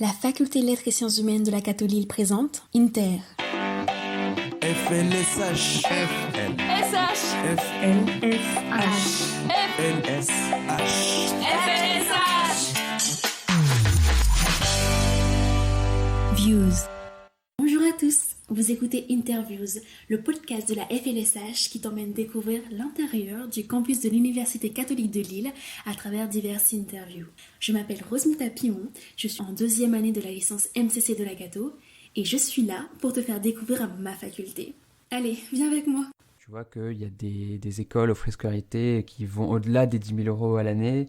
La faculté Lettres et Sciences Humaines de la Cato Lille présente Inter. FLSH SH LSH. LSH FLSH Views. Bonjour à tous, vous écoutez Interviews, le podcast de la FLSH qui t'emmène découvrir l'intérieur du campus de l'Université catholique de Lille à travers diverses interviews. Je m'appelle Rosmita Pimon, je suis en 2e année de la licence MCC de la Cato et je suis là pour te faire découvrir ma faculté. Allez, viens avec moi. Tu vois qu'il y a des écoles aux frais scolarité qui vont au-delà des 10 000 euros à l'année.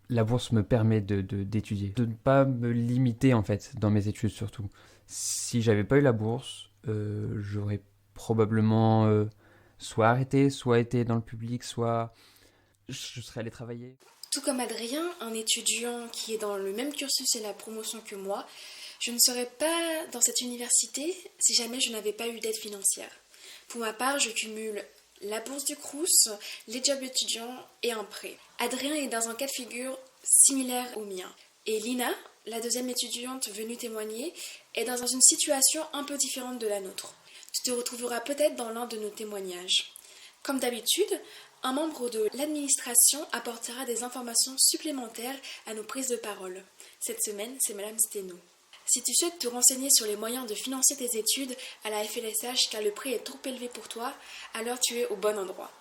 La bourse me permet d'étudier, de ne pas me limiter en fait dans mes études surtout. Si j'avais pas eu la bourse, j'aurais probablement soit arrêté, soit été dans le public, soit je serais allé travailler. Tout comme Adrien, un étudiant qui est dans le même cursus et la promotion que moi, je ne serais pas dans cette université si jamais je n'avais pas eu d'aide financière. Pour ma part, je cumule la bourse du Crous, les jobs étudiants et un prêt. Adrien est dans un cas de figure similaire au mien. Et Lina, la 2e étudiante venue témoigner, est dans une situation un peu différente de la nôtre. Tu te retrouveras peut-être dans l'un de nos témoignages. Comme d'habitude, un membre de l'administration apportera des informations supplémentaires à nos prises de parole. Cette semaine, c'est Madame Steno. Si tu souhaites te renseigner sur les moyens de financer tes études à la FLSH car le prix est trop élevé pour toi, alors tu es au bon endroit.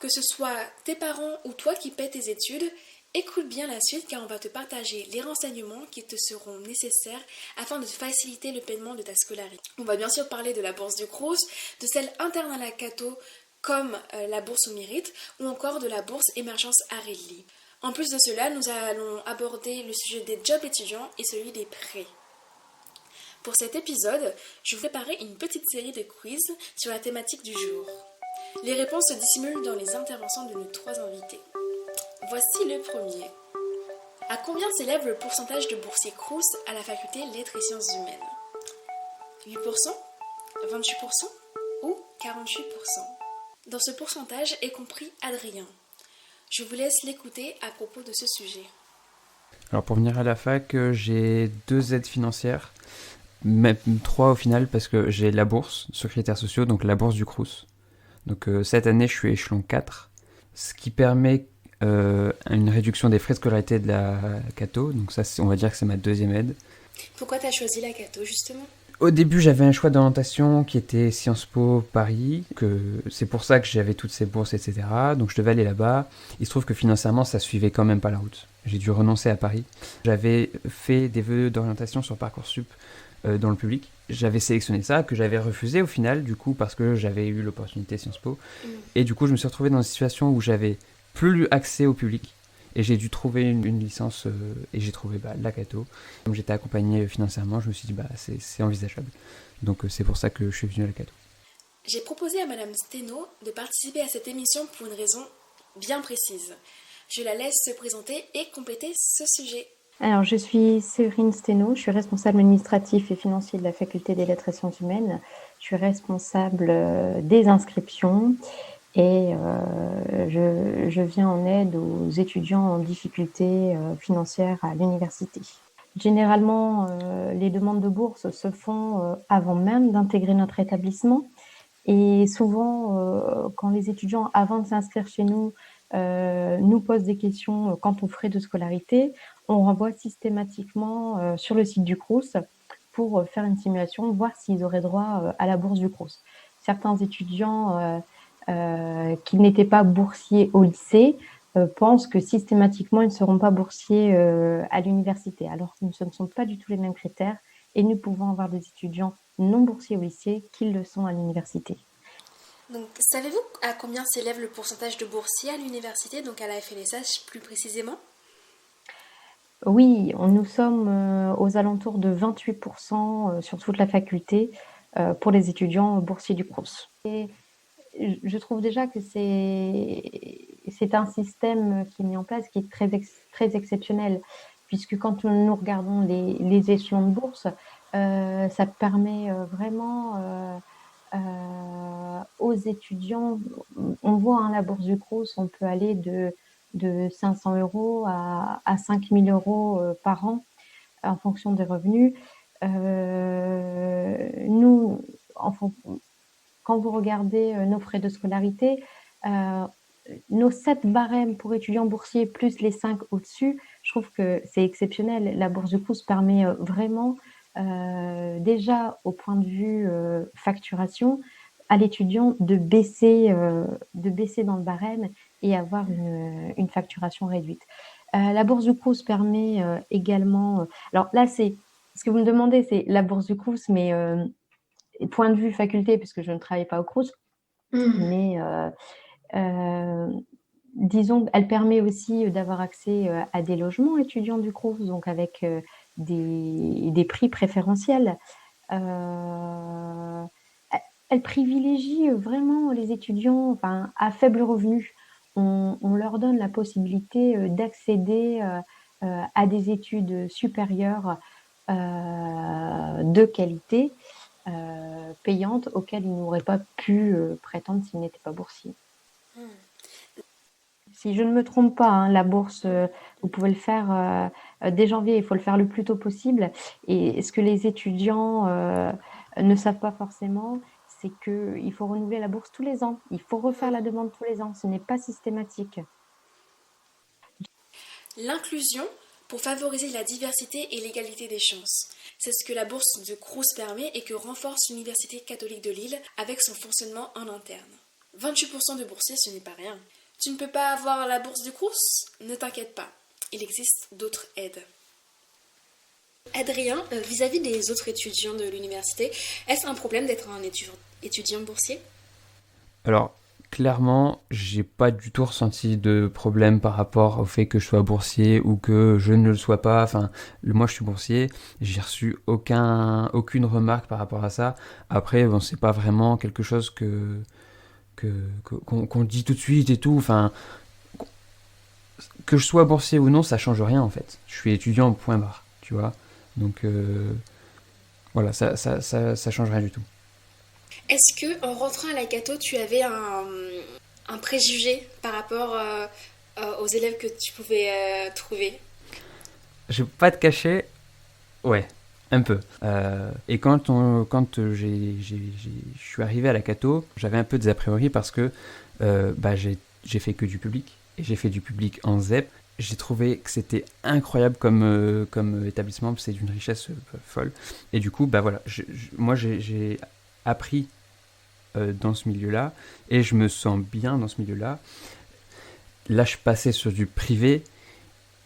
Que ce soit tes parents ou toi qui paies tes études, écoute bien la suite car on va te partager les renseignements qui te seront nécessaires afin de faciliter le paiement de ta scolarité. On va bien sûr parler de la bourse du Crous, de celle interne à la Cato comme la bourse au mérite ou encore de la bourse émergence Arelli. En plus de cela, nous allons aborder le sujet des jobs étudiants et celui des prêts. Pour cet épisode, je vous préparais une petite série de quiz sur la thématique du jour. Les réponses se dissimulent dans les interventions de nos 3 invités. Voici le premier. À combien s'élève le pourcentage de boursiers Crous à la faculté Lettres et Sciences Humaines ? 8%, 28% ou 48%. Dans ce pourcentage est compris Adrien. Je vous laisse l'écouter à propos de ce sujet. Alors pour venir à la fac, j'ai 2 aides financières. Même 3 au final parce que j'ai la bourse sur critères sociaux, donc la bourse du Crous. Donc cette année je suis échelon 4, ce qui permet une réduction des frais de scolarité de la Cato, donc ça on va dire que c'est ma 2e aide. Pourquoi tu as choisi la Cato justement ? Au début j'avais un choix d'orientation qui était Sciences Po Paris, c'est pour ça que j'avais toutes ces bourses etc. Donc je devais aller là-bas, il se trouve que financièrement ça suivait quand même pas la route. J'ai dû renoncer à Paris. J'avais fait des vœux d'orientation sur Parcoursup dans le public. J'avais sélectionné ça, que j'avais refusé au final, du coup, parce que j'avais eu l'opportunité Sciences Po. Et du coup, je me suis retrouvé dans une situation où j'avais plus accès au public. Et j'ai dû trouver une licence, et j'ai trouvé la Cato. Comme j'étais accompagné financièrement, je me suis dit, c'est envisageable. Donc c'est pour ça que je suis venu à la Cato. J'ai proposé à Madame Steno de participer à cette émission pour une raison bien précise. Je la laisse se présenter et compléter ce sujet. Alors, je suis Séverine Steno, je suis responsable administratif et financier de la Faculté des Lettres et Sciences Humaines. Je suis responsable des inscriptions et je viens en aide aux étudiants en difficulté financière à l'université. Généralement, les demandes de bourse se font avant même d'intégrer notre établissement et souvent, quand les étudiants, avant de s'inscrire chez nous, nous posent des questions quant aux frais de scolarité, on renvoie systématiquement sur le site du Crous pour faire une simulation, voir s'ils auraient droit à la bourse du Crous. Certains étudiants qui n'étaient pas boursiers au lycée pensent que systématiquement ils ne seront pas boursiers à l'université, alors que ce ne sont pas du tout les mêmes critères et nous pouvons avoir des étudiants non boursiers au lycée qui le sont à l'université. Donc, savez-vous à combien s'élève le pourcentage de boursiers à l'université, donc à la FLSH plus précisément ? Oui, nous sommes aux alentours de 28% sur toute la faculté pour les étudiants boursiers du Crous. Et je trouve déjà que c'est un système qui est mis en place qui est très exceptionnel, puisque quand nous regardons les échelons de bourse, ça permet vraiment aux étudiants, on voit la bourse du Crous, on peut aller de 500 € à 5 000 € par an. en fonction des revenus. Nous, quand vous regardez nos frais de scolarité, nos 7 barèmes pour étudiants boursiers plus les 5 au-dessus, je trouve que c'est exceptionnel. La bourse du Crous permet vraiment, déjà au point de vue facturation, à l'étudiant de baisser dans le barème et avoir une facturation réduite. La bourse du Crous permet également... alors là, ce que vous me demandez, c'est la bourse du Crous, mais point de vue faculté, puisque je ne travaille pas au Crous, mais disons, elle permet aussi d'avoir accès à des logements étudiants du Crous, donc avec des prix préférentiels. Elle privilégie vraiment les étudiants à faible revenu. On leur donne la possibilité d'accéder à des études supérieures de qualité, payantes, auxquelles ils n'auraient pas pu prétendre s'ils n'étaient pas boursiers. Si je ne me trompe pas, la bourse, vous pouvez le faire dès janvier, il faut le faire le plus tôt possible. Et ce que les étudiants ne savent pas forcément, c'est qu'il faut renouveler la bourse tous les ans. Il faut refaire la demande tous les ans. Ce n'est pas systématique. L'inclusion pour favoriser la diversité et l'égalité des chances. C'est ce que la bourse de Crous permet et que renforce l'Université catholique de Lille avec son fonctionnement en interne. 28% de boursiers, ce n'est pas rien. Tu ne peux pas avoir la bourse du Crous? Ne t'inquiète pas, il existe d'autres aides. Adrien, vis-à-vis des autres étudiants de l'université, est-ce un problème d'être un étudiant boursier? Alors, clairement, j'ai pas du tout ressenti de problème par rapport au fait que je sois boursier ou que je ne le sois pas. Enfin, moi, je suis boursier, j'ai reçu aucune remarque par rapport à ça. Après, bon, c'est pas vraiment quelque chose qu'on dit tout de suite et tout. Enfin, que je sois boursier ou non, ça change rien en fait. Je suis étudiant, point barre, tu vois. Donc, voilà, ça change rien du tout. Est-ce que en rentrant à la Cato, tu avais un préjugé par rapport aux élèves que tu pouvais trouver? Je vais pas te cacher, ouais, un peu. Et quand je suis arrivé à la Cato, j'avais un peu des a priori parce que j'ai fait que du public et j'ai fait du public en ZEP. J'ai trouvé que c'était incroyable comme établissement, c'est d'une richesse folle. Et du coup, voilà, moi j'ai appris dans ce milieu-là et je me sens bien dans ce milieu-là. Là, je passais sur du privé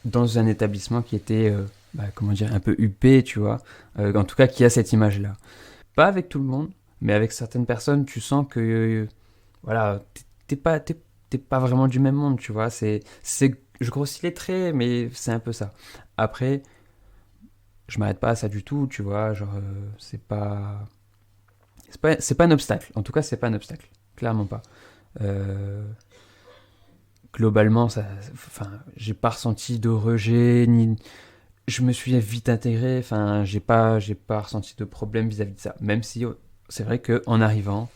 dans un établissement qui était, un peu huppé, tu vois. En tout cas, qui a cette image-là. Pas avec tout le monde, mais avec certaines personnes, tu sens que, voilà, t'es pas vraiment du même monde, tu vois. Je grossis les traits, mais c'est un peu ça. Après, je m'arrête pas à ça du tout, tu vois. Genre, c'est pas un obstacle. En tout cas, c'est pas un obstacle. Clairement pas. Globalement, j'ai pas ressenti de rejet, je me suis vite intégré. Enfin, j'ai pas ressenti de problème vis-à-vis de ça. Même si c'est vrai que en arrivant,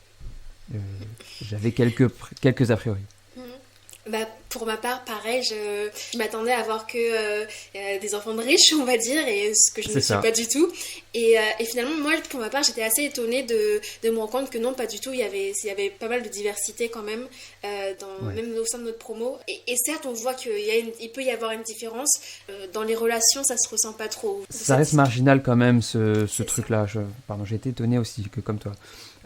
j'avais quelques a priori. Pour ma part, pareil, je m'attendais à voir que des enfants de riches, on va dire, et ce que je ne suis pas du tout. Et finalement, moi, pour ma part, j'étais assez étonnée de me rendre compte que non, pas du tout. Il y avait pas mal de diversité quand même, même au sein de notre promo. Et certes, on voit qu'il peut y avoir une différence. Dans les relations, ça se ressent pas trop. Ça reste marginal quand même, ce truc-là. J'ai été étonné aussi, que comme toi.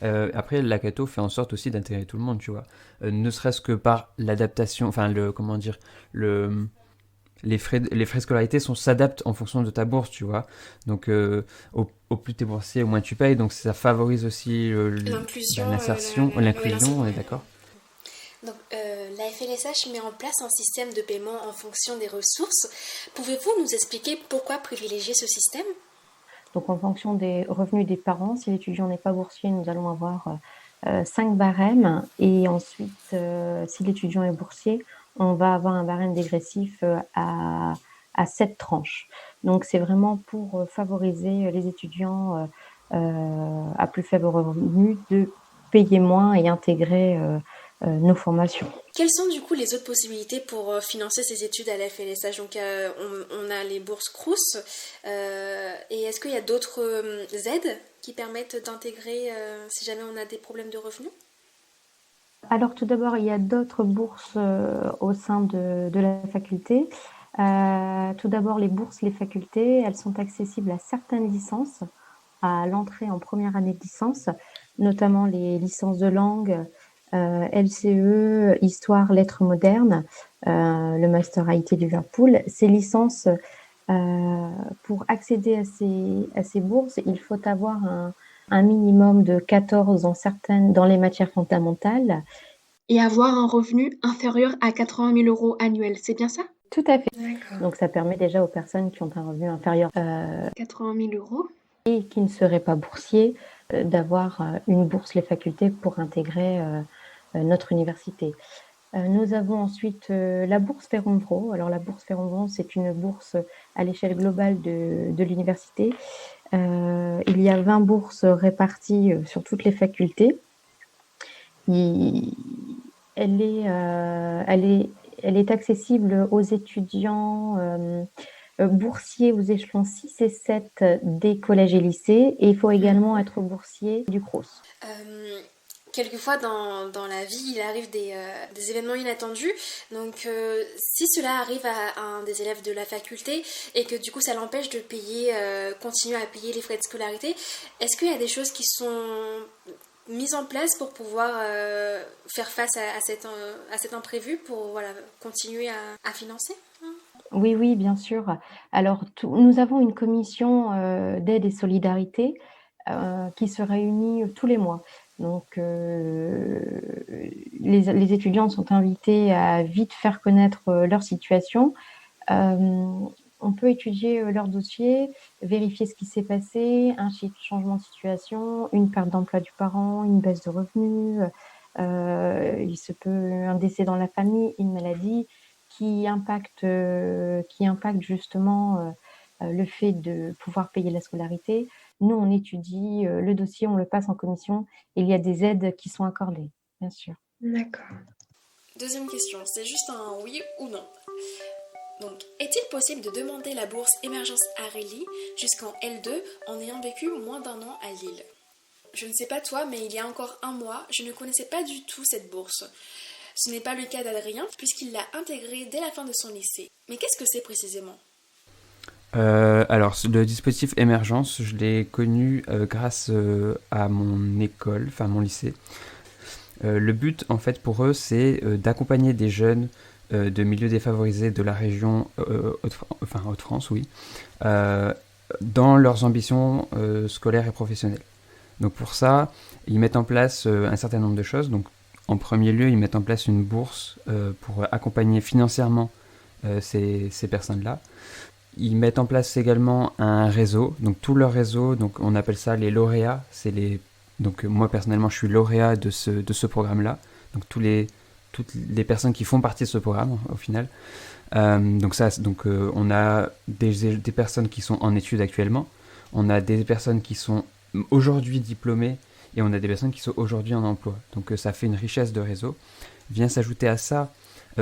Après, la Cato fait en sorte aussi d'intégrer tout le monde, tu vois. Ne serait-ce que par l'adaptation, les frais de scolarité s'adaptent en fonction de ta bourse, tu vois. Donc, au plus t'es boursier, au moins tu payes. Donc, ça favorise aussi l'insertion, l'inclusion, on est d'accord. Donc, la FLSH met en place un système de paiement en fonction des ressources. Pouvez-vous nous expliquer pourquoi privilégier ce système ? Donc, en fonction des revenus des parents, si l'étudiant n'est pas boursier, nous allons avoir 5 barèmes. Et ensuite, si l'étudiant est boursier, on va avoir un barème dégressif à 7 tranches. Donc, c'est vraiment pour favoriser les étudiants à plus faible revenu de payer moins et intégrer nos formations. Quelles sont du coup les autres possibilités pour financer ces études à la FLSH? Donc on a les bourses Crous, et est-ce qu'il y a d'autres aides qui permettent d'intégrer si jamais on a des problèmes de revenus? Alors tout d'abord, il y a d'autres bourses au sein de la faculté. Tout d'abord, les bourses, les facultés, elles sont accessibles à certaines licences, à l'entrée en première année de licence, notamment les licences de langue, LCE, Histoire, Lettres modernes, le Master IT Liverpool. Ces licences, pour accéder à ces bourses, il faut avoir un minimum de 14 dans les matières fondamentales. Et avoir un revenu inférieur à 80 000 euros annuels, c'est bien ça? Tout à fait. D'accord. Donc ça permet déjà aux personnes qui ont un revenu inférieur 80 000 euros. et qui ne seraient pas boursiers d'avoir une bourse les facultés pour intégrer notre université. Nous avons ensuite la bourse Ferron-Vro. Alors la bourse Ferron-Vro, c'est une bourse à l'échelle globale de l'université. Il y a 20 bourses réparties sur toutes les facultés. Elle est accessible aux étudiants boursiers aux échelons 6 et 7 des collèges et lycées, et il faut également être boursier du Crous. Quelquefois dans la vie, il arrive des événements inattendus. Donc si cela arrive à un des élèves de la faculté et que du coup ça l'empêche de continuer à payer les frais de scolarité, est-ce qu'il y a des choses qui sont mises en place pour pouvoir faire face à cet imprévu pour continuer à financer? Oui, bien sûr. Alors, nous avons une commission d'aide et solidarité qui se réunit tous les mois. Donc, les étudiants sont invités à vite faire connaître leur situation. On peut étudier leur dossier, vérifier ce qui s'est passé, un changement de situation, une perte d'emploi du parent, une baisse de revenus, il se peut un décès dans la famille, une maladie qui impacte justement le fait de pouvoir payer la scolarité. Nous, on étudie le dossier, on le passe en commission et il y a des aides qui sont accordées, bien sûr. D'accord. Deuxième question, c'est juste un oui ou non. Donc, est-il possible de demander la bourse Émergence Areli jusqu'en L2 en ayant vécu moins d'1 an à Lille? Je ne sais pas toi, mais il y a encore un mois, je ne connaissais pas du tout cette bourse. Ce n'est pas le cas d'Adrien, puisqu'il l'a intégrée dès la fin de son lycée. Mais qu'est-ce que c'est précisément? Alors, le dispositif Émergence, je l'ai connu grâce à mon école, enfin mon lycée. Le but, en fait, pour eux, c'est d'accompagner des jeunes de milieux défavorisés de la région Hauts-de-France, oui, dans leurs ambitions scolaires et professionnelles. Donc pour ça, ils mettent en place un certain nombre de choses. Donc en premier lieu, ils mettent en place une bourse pour accompagner financièrement ces personnes-là. Ils mettent en place également un réseau, donc tout leur réseau, donc on appelle ça les lauréats. Donc moi personnellement, je suis lauréat de ce programme-là. Donc toutes les personnes qui font partie de ce programme au final. On a des personnes qui sont en études actuellement, on a des personnes qui sont aujourd'hui diplômées et on a des personnes qui sont aujourd'hui en emploi. Donc ça fait une richesse de réseau. Vient s'ajouter à ça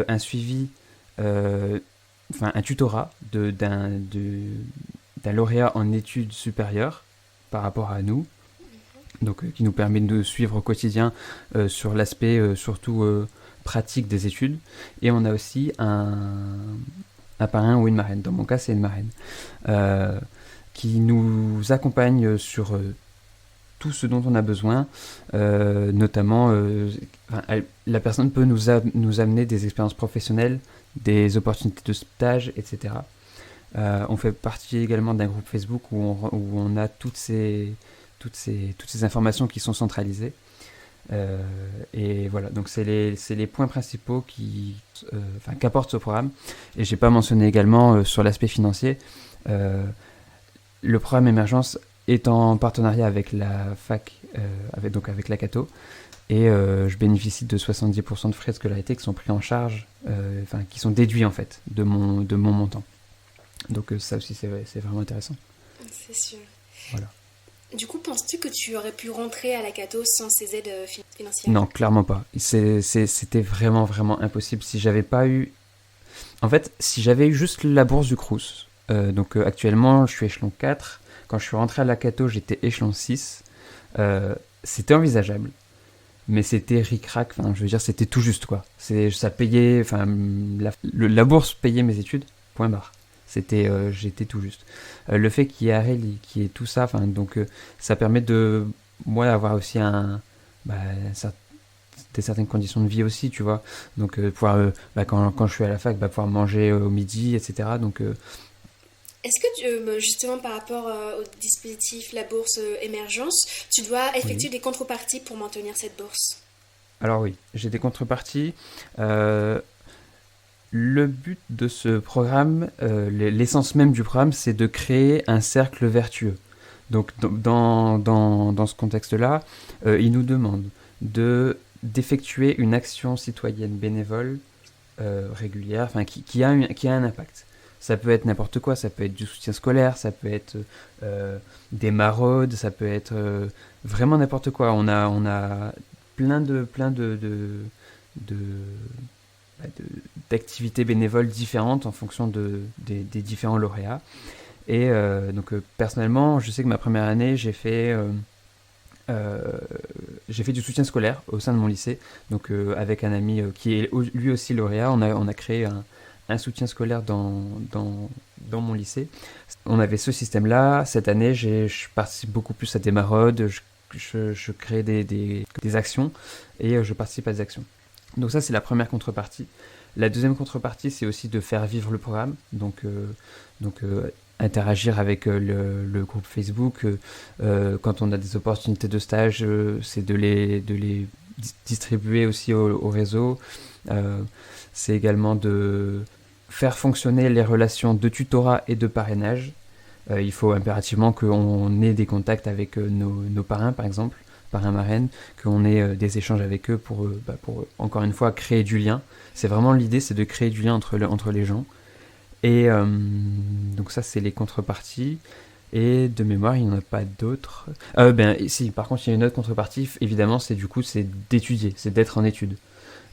un suivi, un tutorat d'un lauréat en études supérieures par rapport à nous, donc qui nous permet de suivre au quotidien sur l'aspect surtout pratique des études. Et on a aussi un parrain ou une marraine. Dans mon cas, c'est une marraine qui nous accompagne sur tout ce dont on a besoin, notamment la personne peut nous amener des expériences professionnelles, des opportunités de stage, etc. On fait partie également d'un groupe Facebook où on a toutes ces informations qui sont centralisées. Et voilà, donc c'est les points principaux qu'apporte ce programme. Et j'ai pas mentionné également sur l'aspect financier, le programme Émergence est en partenariat avec la fac, avec la Cato, et je bénéficie de 70% de frais de scolarité qui sont pris en charge, qui sont déduits en fait de mon montant. Donc ça aussi c'est vraiment intéressant. C'est sûr. Voilà. Du coup, penses-tu que tu aurais pu rentrer à la Cato sans ces aides financières? financière? Non, clairement pas. C'était vraiment, vraiment impossible. Si j'avais pas eu... En fait, si j'avais eu juste la bourse du Crous, actuellement, je suis échelon 4. Quand je suis rentré à la Cato, j'étais échelon 6. C'était envisageable. Mais c'était ric-rac, enfin, je veux dire, c'était tout juste, quoi. Ça payait, enfin, la bourse payait mes études, point barre. J'étais tout juste. Le fait qu'il y ait Arel, qu'il y ait tout ça, enfin, donc, ça permet de, moi, d'avoir aussi des certaines conditions de vie aussi, tu vois. Donc, pouvoir, quand je suis à la fac, pouvoir manger au midi, etc. Donc, Est-ce que justement par rapport au dispositif, la bourse émergence, tu dois effectuer oui. des contreparties pour maintenir cette bourse? Alors oui, j'ai des contreparties. Euh, Le but de ce programme, l'essence même du programme, c'est de créer un cercle vertueux. Donc dans ce contexte-là, il nous demande d'effectuer une action citoyenne bénévole régulière, enfin qui a un impact. Ça peut être n'importe quoi, ça peut être du soutien scolaire, ça peut être des maraudes, ça peut être vraiment n'importe quoi. On a de, d'activités bénévoles différentes en fonction des différents lauréats. Et personnellement, je sais que ma première année, j'ai fait du soutien scolaire au sein de mon lycée. Donc avec un ami qui est lui aussi lauréat, on a créé un soutien scolaire dans mon lycée. On avait ce système-là. Cette année, je participe beaucoup plus à des maraudes, je crée des actions et je participe à des actions. Donc ça, c'est la première contrepartie. La deuxième contrepartie, c'est aussi de faire vivre le programme. Interagir avec le groupe Facebook. Quand on a des opportunités de stage, c'est de les distribuer aussi au réseau. C'est également de faire fonctionner les relations de tutorat et de parrainage. Il faut impérativement qu'on ait des contacts avec nos parrains, par exemple, parrains marraines, qu'on ait des échanges avec eux pour encore une fois, créer du lien. C'est vraiment l'idée, c'est de créer du lien entre les gens. Et donc ça, c'est les contreparties. Et de mémoire, il n'y en a pas d'autres. Si, par contre, il y a une autre contrepartie, évidemment, c'est d'étudier, c'est d'être en études.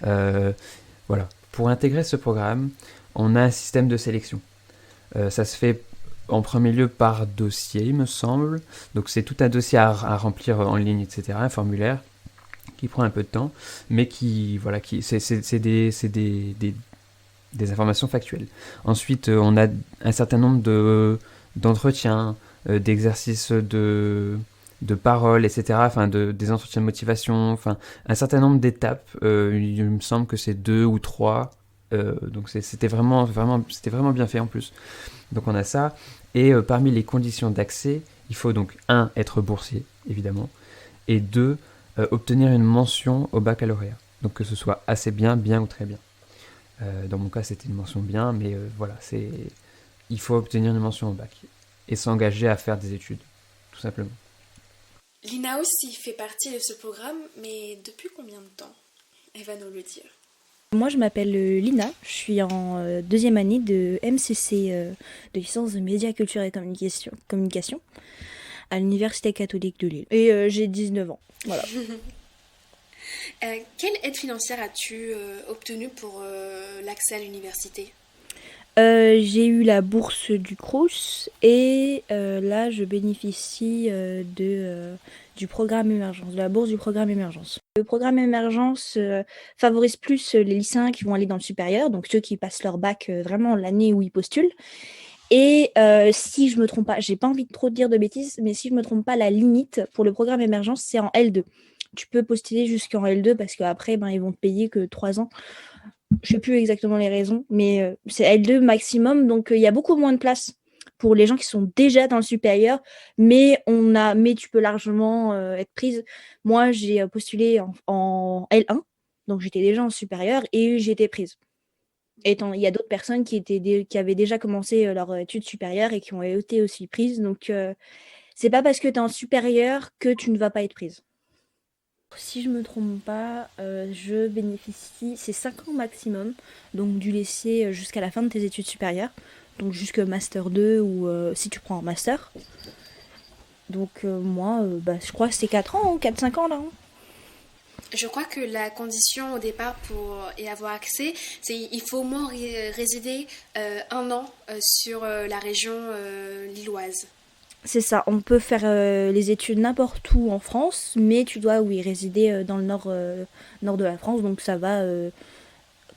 Voilà. Pour intégrer ce programme, on a un système de sélection. Ça se fait en premier lieu par dossier, il me semble. Donc c'est tout un dossier à remplir en ligne, etc. Un formulaire qui prend un peu de temps, mais c'est des informations factuelles. Ensuite, on a un certain nombre d'entretiens, d'exercices de paroles, etc. Enfin, des entretiens de motivation, enfin, un certain nombre d'étapes. Il me semble que c'est 2 ou 3. Donc c'était vraiment bien fait en plus. Donc on a ça. Et parmi les conditions d'accès, il faut donc 1. Être boursier, évidemment, et 2. Obtenir une mention au baccalauréat. Donc que ce soit assez bien, bien ou très bien. Dans mon cas, c'était une mention bien, mais voilà, il faut obtenir une mention au bac et s'engager à faire des études, tout simplement. Lina aussi fait partie de ce programme, mais depuis combien de temps? Elle va nous le dire. Moi, je m'appelle Lina, je suis en deuxième année de MCC de licence de médias, culture et communication à l'Université catholique de Lille. Et j'ai 19 ans, voilà. Quelle aide financière as-tu obtenue pour l'accès à l'université? J'ai eu la bourse du Crous et là, je bénéficie du programme Émergence, de la bourse du programme Émergence. Le programme Émergence favorise plus les lycéens qui vont aller dans le supérieur, donc ceux qui passent leur bac vraiment l'année où ils postulent. Et si je me trompe pas, j'ai pas envie de trop dire de bêtises, mais si je me trompe pas, la limite pour le programme Émergence, c'est en L2. Tu peux postuler jusqu'en L2 parce qu'après, ils vont te payer que 3 ans. Je sais plus exactement les raisons, mais c'est L2 maximum, donc il y a beaucoup moins de place pour les gens qui sont déjà dans le supérieur, mais tu peux largement être prise. Moi, j'ai postulé en L1, donc j'étais déjà en supérieur et j'ai été prise. Il y a d'autres personnes qui avaient déjà commencé leur études supérieures et qui ont été aussi prises, donc c'est pas parce que tu es en supérieur que tu ne vas pas être prise. Si je me trompe pas, je bénéficie, c'est 5 ans maximum, donc du lycée jusqu'à la fin de tes études supérieures, donc jusqu'au master 2 ou si tu prends un master. Donc moi, je crois que c'est 4 ans, 4-5 ans là. Je crois que la condition au départ pour y avoir accès, c'est il faut au moins résider 1 an sur la région lilloise. C'est ça, on peut faire les études n'importe où en France, mais tu dois, oui, résider dans le nord de la France, donc ça va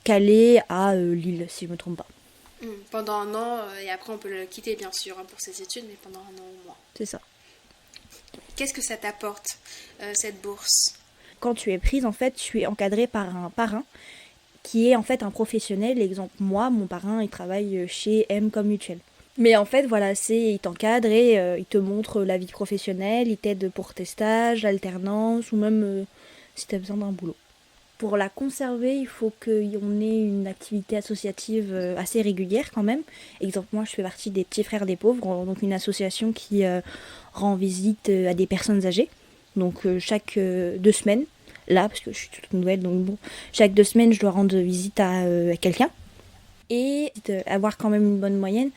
Calais à Lille, si je me trompe pas. Pendant 1 an, et après on peut le quitter bien sûr pour ses études, mais pendant 1 an au moins. C'est ça. Qu'est-ce que ça t'apporte, cette bourse? Quand tu es prise, en fait, tu es encadrée par un parrain qui est en fait un professionnel. Exemple, moi, mon parrain, il travaille chez M comme Mutuelle. Mais en fait, voilà, il t'encadre et il te montre la vie professionnelle, il t'aide pour tes stages, l'alternance ou même si tu as besoin d'un boulot. Pour la conserver, il faut qu'on ait une activité associative assez régulière quand même. Exemple, moi, je fais partie des Petits Frères des Pauvres, donc une association qui rend visite à des personnes âgées. Donc chaque 2 semaines, là, parce que je suis toute nouvelle, donc bon, chaque 2 semaines, je dois rendre visite à quelqu'un. Et avoir quand même une bonne moyenne.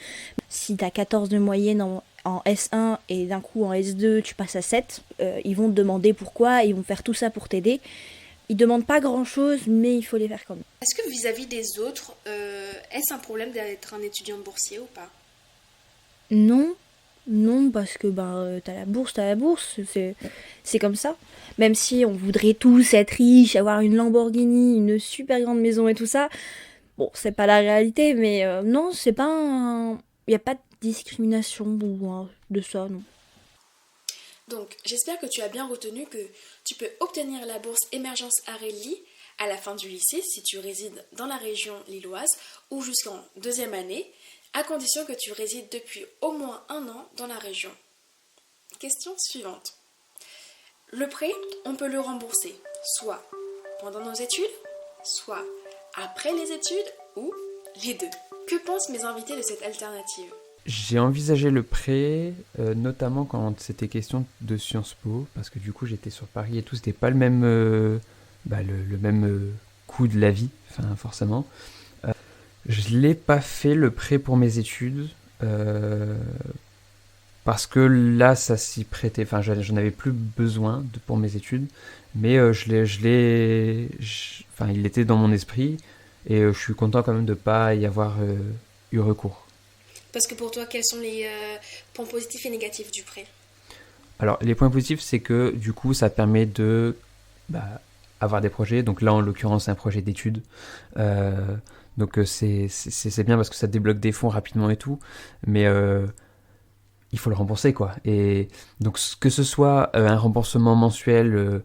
Si tu as 14 de moyenne en S1 et d'un coup en S2 tu passes à 7, ils vont te demander pourquoi, ils vont faire tout ça pour t'aider. Ils demandent pas grand chose, mais il faut les faire quand même. Est-ce que vis-à-vis des autres, est-ce un problème d'être un étudiant boursier ou pas? Non, parce que t'as la bourse, c'est comme ça. Même si on voudrait tous être riches, avoir une Lamborghini, une super grande maison et tout ça, bon, c'est pas la réalité, mais non, c'est pas il n'y a pas de discrimination ou de ça, non. Donc, j'espère que tu as bien retenu que tu peux obtenir la bourse émergence Arelli à la fin du lycée si tu résides dans la région lilloise ou jusqu'en 2e année, à condition que tu résides depuis au moins 1 an dans la région. Question suivante. Le prêt, on peut le rembourser soit pendant nos études, soit après les études ou les deux. Que pensent mes invités de cette alternative? J'ai envisagé le prêt, notamment quand c'était question de Sciences Po, parce que du coup j'étais sur Paris et tout, c'était pas le même, le même coût de la vie, enfin forcément. Je l'ai pas fait le prêt pour mes études, parce que là ça s'y prêtait, enfin j'en avais plus besoin pour mes études, mais il était dans mon esprit, et je suis content quand même de pas y avoir eu recours. Parce que pour toi, quels sont les points positifs et négatifs du prêt? Alors, les points positifs, c'est que du coup, ça permet de avoir des projets. Donc là, en l'occurrence, c'est un projet d'études. Donc c'est bien parce que ça débloque des fonds rapidement et tout. Mais il faut le rembourser, quoi. Et donc, que ce soit un remboursement mensuel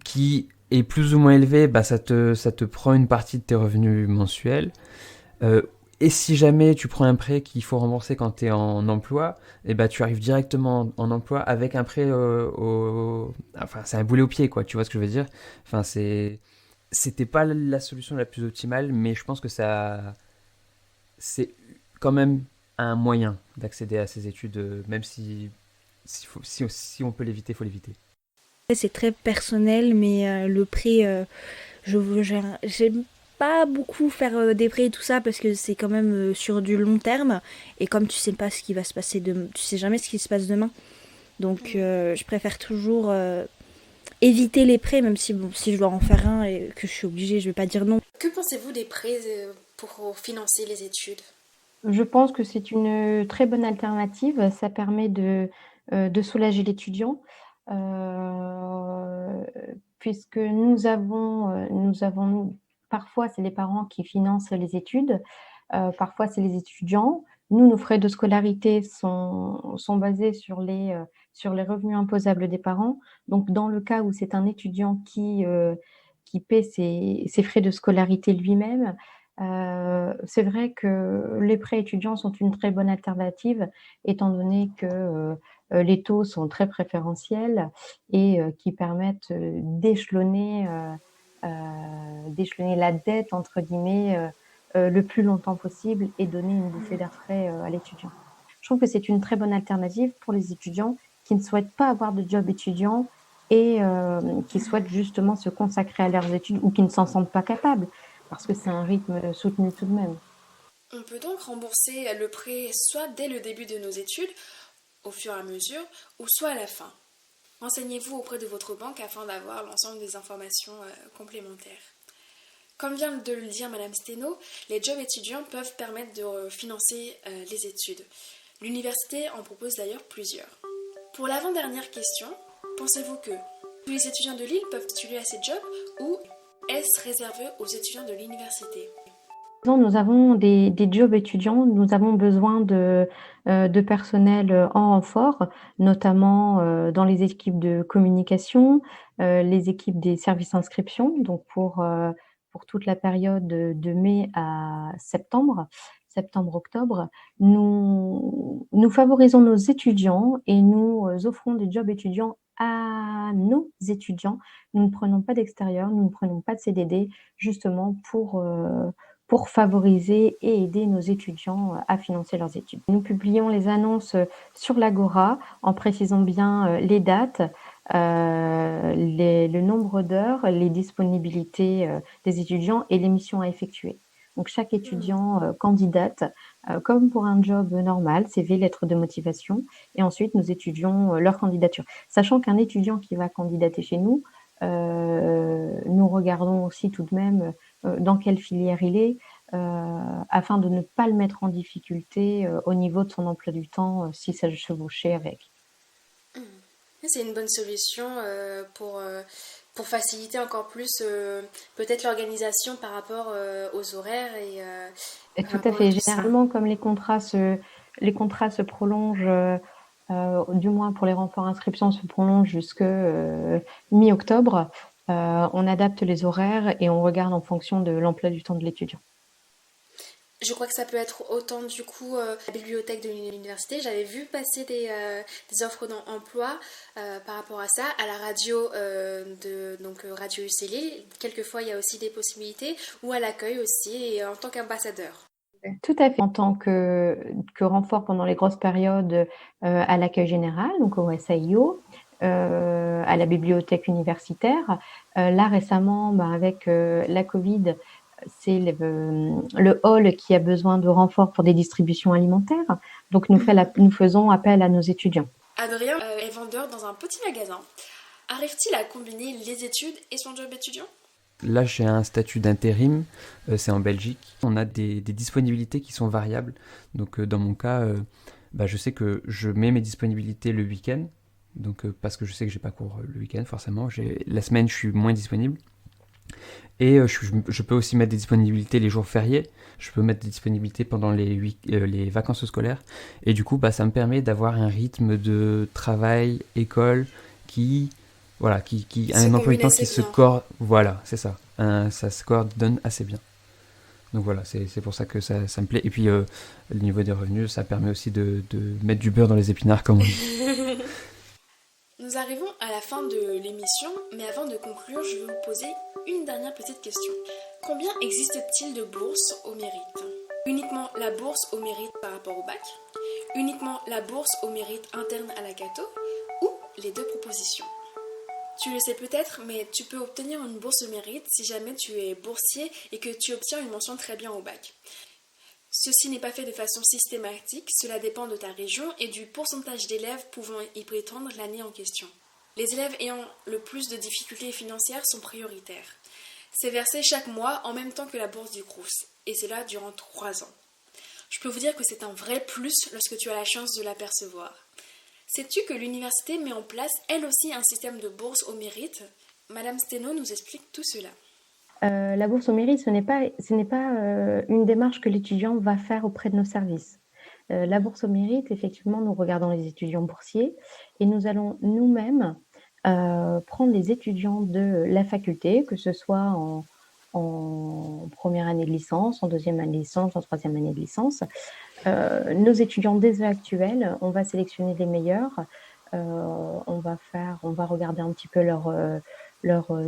qui est plus ou moins élevé, ça te prend une partie de tes revenus mensuels. Et si jamais tu prends un prêt qu'il faut rembourser quand tu es en emploi, tu arrives directement en emploi avec un prêt Enfin, c'est un boulet au pied, quoi. Tu vois ce que je veux dire? Enfin, c'était pas la solution la plus optimale, mais je pense que c'est quand même un moyen d'accéder à ces études, même si on peut l'éviter, il faut l'éviter. C'est très personnel, mais le prêt, j'aime pas beaucoup faire des prêts et tout ça parce que c'est quand même sur du long terme et comme tu sais pas ce qui va se passer demain, tu sais jamais ce qui se passe demain, donc je préfère toujours éviter les prêts, même si si je dois en faire un et que je suis obligée, je vais pas dire non. Que pensez-vous des prêts pour financer les études? Je pense que c'est une très bonne alternative. Ça permet de soulager l'étudiant, puisque nous avons parfois, c'est les parents qui financent les études, parfois c'est les étudiants. Nous, nos frais de scolarité sont basés sur les revenus imposables des parents. Donc dans le cas où c'est un étudiant qui paie ses frais de scolarité lui-même, c'est vrai que les prêts étudiants sont une très bonne alternative étant donné que, les taux sont très préférentiels et qui permettent, d'échelonner la «dette» entre guillemets, le plus longtemps possible et donner une bouffée d'air frais, à l'étudiant. Je trouve que c'est une très bonne alternative pour les étudiants qui ne souhaitent pas avoir de job étudiant et qui souhaitent justement se consacrer à leurs études ou qui ne s'en sentent pas capables, parce que c'est un rythme soutenu tout de même. On peut donc rembourser le prêt soit dès le début de nos études, au fur et à mesure, ou soit à la fin. Renseignez-vous auprès de votre banque afin d'avoir l'ensemble des informations complémentaires. Comme vient de le dire Madame Steno, les jobs étudiants peuvent permettre de financer les études. L'université en propose d'ailleurs plusieurs. Pour l'avant-dernière question, pensez-vous que tous les étudiants de Lille peuvent postuler à ces jobs ou est-ce réservé aux étudiants de l'université ? Nous avons des jobs étudiants, nous avons besoin de personnel en renfort, notamment dans les équipes de communication, les équipes des services inscription, donc pour toute la période de mai à septembre-octobre. Nous favorisons nos étudiants et nous offrons des jobs étudiants à nos étudiants. Nous ne prenons pas d'extérieur, nous ne prenons pas de CDD, justement pour favoriser et aider nos étudiants à financer leurs études. Nous publions les annonces sur l'Agora en précisant bien les dates, le nombre d'heures, les disponibilités des étudiants et les missions à effectuer. Donc chaque étudiant candidate comme pour un job normal, CV, lettre de motivation, et ensuite nous étudions leur candidature. Sachant qu'un étudiant qui va candidater chez nous, nous regardons aussi tout de même dans quelle filière il est, afin de ne pas le mettre en difficulté au niveau de son emploi du temps si ça chevauchait avec. C'est une bonne solution pour faciliter encore plus peut-être l'organisation par rapport aux horaires et tout à fait. Généralement, comme les contrats se prolongent, du moins pour les renforts inscriptions, se prolongent jusque mi-octobre, on adapte les horaires et on regarde en fonction de l'emploi du temps de l'étudiant. Je crois que ça peut être autant du coup la bibliothèque de l'université. J'avais vu passer des offres d'emploi par rapport à ça, à la radio Radio UCL. Quelquefois, il y a aussi des possibilités, ou à l'accueil aussi, et en tant qu'ambassadeur. Tout à fait. En tant que renfort pendant les grosses périodes à l'accueil général, donc au SAIO, à la bibliothèque universitaire. Là, récemment, avec la Covid, c'est le hall qui a besoin de renfort pour des distributions alimentaires. Donc, nous faisons appel à nos étudiants. Adrien est vendeur dans un petit magasin. Arrive-t-il à combiner les études et son job étudiant ? Là, j'ai un statut d'intérim, c'est en Belgique. On a des disponibilités qui sont variables. Donc, dans mon cas, je sais que je mets mes disponibilités le week-end. Donc, parce que je sais que j'ai pas cours le week-end, forcément. La semaine, je suis moins disponible. Et je peux aussi mettre des disponibilités les jours fériés. Je peux mettre des disponibilités pendant les vacances scolaires. Et du coup, ça me permet d'avoir un rythme de travail, école qui un emploi du temps qui se coordonne. Voilà, c'est ça. Ça se coordonne assez bien. Donc voilà, c'est pour ça que ça me plaît. Et puis, le niveau des revenus, ça permet aussi de mettre du beurre dans les épinards, comme on dit. Nous arrivons à la fin de l'émission, mais avant de conclure, je vais vous poser une dernière petite question. Combien existe-t-il de bourses au mérite ? Uniquement la bourse au mérite par rapport au bac ? Uniquement la bourse au mérite interne à la Cato ? Ou les deux propositions ? Tu le sais peut-être, mais tu peux obtenir une bourse au mérite si jamais tu es boursier et que tu obtiens une mention très bien au bac. Ceci n'est pas fait de façon systématique, cela dépend de ta région et du pourcentage d'élèves pouvant y prétendre l'année en question. Les élèves ayant le plus de difficultés financières sont prioritaires. C'est versé chaque mois en même temps que la bourse du Crous, et c'est là durant 3 ans. Je peux vous dire que c'est un vrai plus lorsque tu as la chance de l'apercevoir. Sais-tu que l'université met en place elle aussi un système de bourse au mérite ? Madame Steno nous explique tout cela. La bourse au mérite, ce n'est pas une démarche que l'étudiant va faire auprès de nos services. La bourse au mérite, effectivement, nous regardons les étudiants boursiers et nous allons nous-mêmes prendre les étudiants de la faculté, que ce soit en première année de licence, en deuxième année de licence, en troisième année de licence. Nos étudiants dès actuels, on va sélectionner les meilleurs. On va regarder un petit peu leur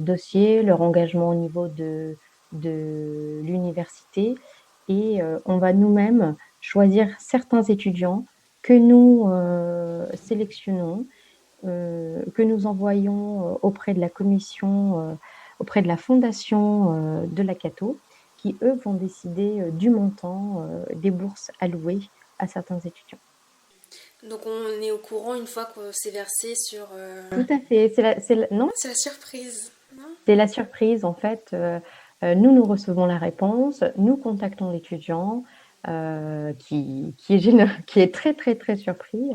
dossier, leur engagement au niveau de l'université et on va nous-mêmes choisir certains étudiants que nous sélectionnons, que nous envoyons auprès de la commission, auprès de la fondation de la Cato, qui eux vont décider du montant des bourses allouées à certains étudiants. Donc on est au courant une fois que c'est versé sur... Tout à fait. Non, C'est la surprise, non? c'est la surprise en fait. Nous recevons la réponse, nous contactons l'étudiant qui est très très très surpris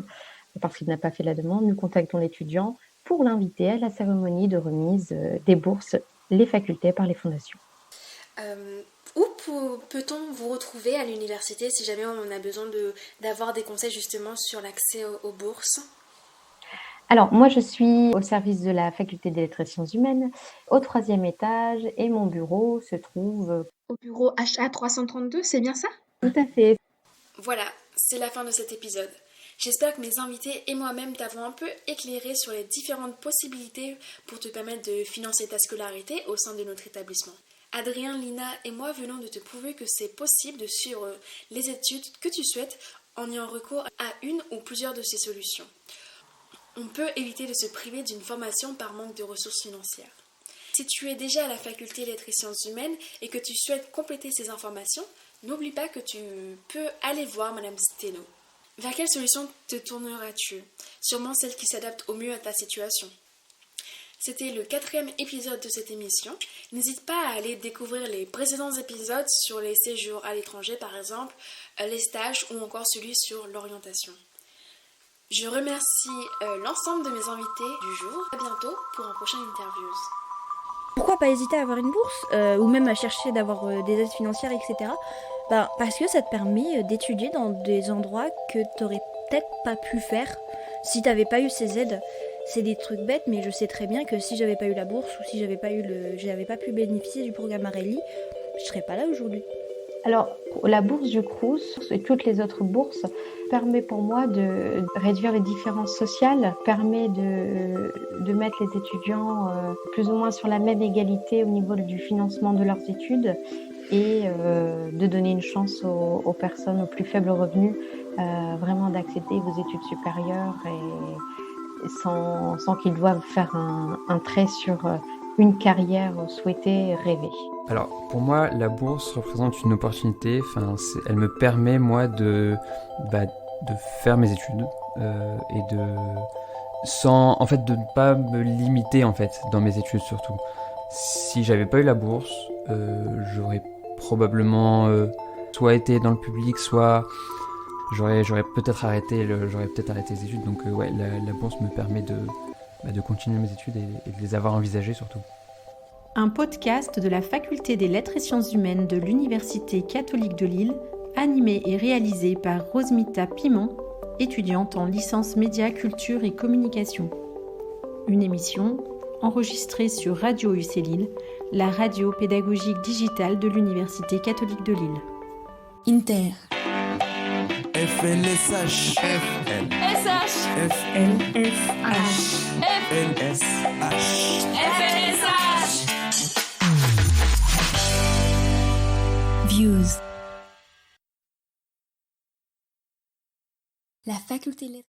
parce qu'il n'a pas fait la demande. Nous contactons l'étudiant pour l'inviter à la cérémonie de remise des bourses, les facultés par les fondations. Où peut-on vous retrouver à l'université si jamais on a besoin d'avoir des conseils justement sur l'accès aux bourses? Alors, moi, je suis au service de la faculté des lettres et sciences humaines, au 3e étage, et mon bureau se trouve... Au bureau HA 332, c'est bien ça? Tout à fait. Voilà, c'est la fin de cet épisode. J'espère que mes invités et moi-même t'avons un peu éclairé sur les différentes possibilités pour te permettre de financer ta scolarité au sein de notre établissement. Adrien, Lina et moi venons de te prouver que c'est possible de suivre les études que tu souhaites en ayant recours à une ou plusieurs de ces solutions. On peut éviter de se priver d'une formation par manque de ressources financières. Si tu es déjà à la faculté Lettres et Sciences Humaines et que tu souhaites compléter ces informations, n'oublie pas que tu peux aller voir Madame Steno. Vers quelle solution te tourneras-tu? Sûrement celle qui s'adapte au mieux à ta situation. C'était le 4e épisode de cette émission. N'hésite pas à aller découvrir les précédents épisodes sur les séjours à l'étranger par exemple, les stages ou encore celui sur l'orientation. Je remercie l'ensemble de mes invités du jour. À bientôt pour un prochain interview. Pourquoi pas hésiter à avoir une bourse ou même à chercher d'avoir des aides financières, etc. Parce que ça te permet d'étudier dans des endroits que t'aurais peut-être pas pu faire si t'avais pas eu ces aides. C'est des trucs bêtes, mais je sais très bien que si j'avais pas eu la bourse ou si j'avais pas pu bénéficier du programme Arelli, je serais pas là aujourd'hui. Alors, la bourse du Crous et toutes les autres bourses permet pour moi de réduire les différences sociales, permet de mettre les étudiants plus ou moins sur la même égalité au niveau du financement de leurs études et de donner une chance aux personnes aux plus faibles revenus vraiment d'accéder aux études supérieures et sans qu'ils doivent faire un trait sur une carrière souhaitée, rêvée. Alors, pour moi, la bourse représente une opportunité. Elle me permet, moi, de faire mes études et de ne pas me limiter, en fait, dans mes études, surtout. Si j'avais pas eu la bourse, j'aurais probablement soit été dans le public, soit j'aurais peut-être arrêté les études. Donc, la bourse me permet de continuer mes études et de les avoir envisagées, surtout. Un podcast de la Faculté des Lettres et Sciences Humaines de l'Université catholique de Lille, animé et réalisé par Rosmita Pimon, étudiante en licence Médias, Culture et Communication. Une émission enregistrée sur Radio UC Lille, la radio pédagogique digitale de l'Université catholique de Lille. Inter. FLSH. SH. FLSH. LSH. FLSH. Views. La faculté